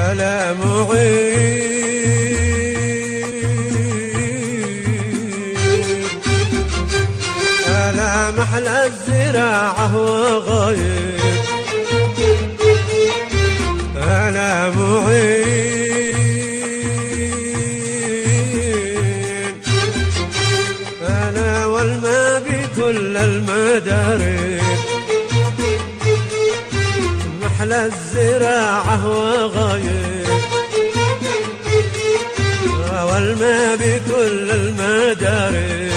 هلا معين هلا محلى الزراعة وغايب هلا معين هلا والما بكل المدارب محلى الزراعة وغايب والما بكل المدارب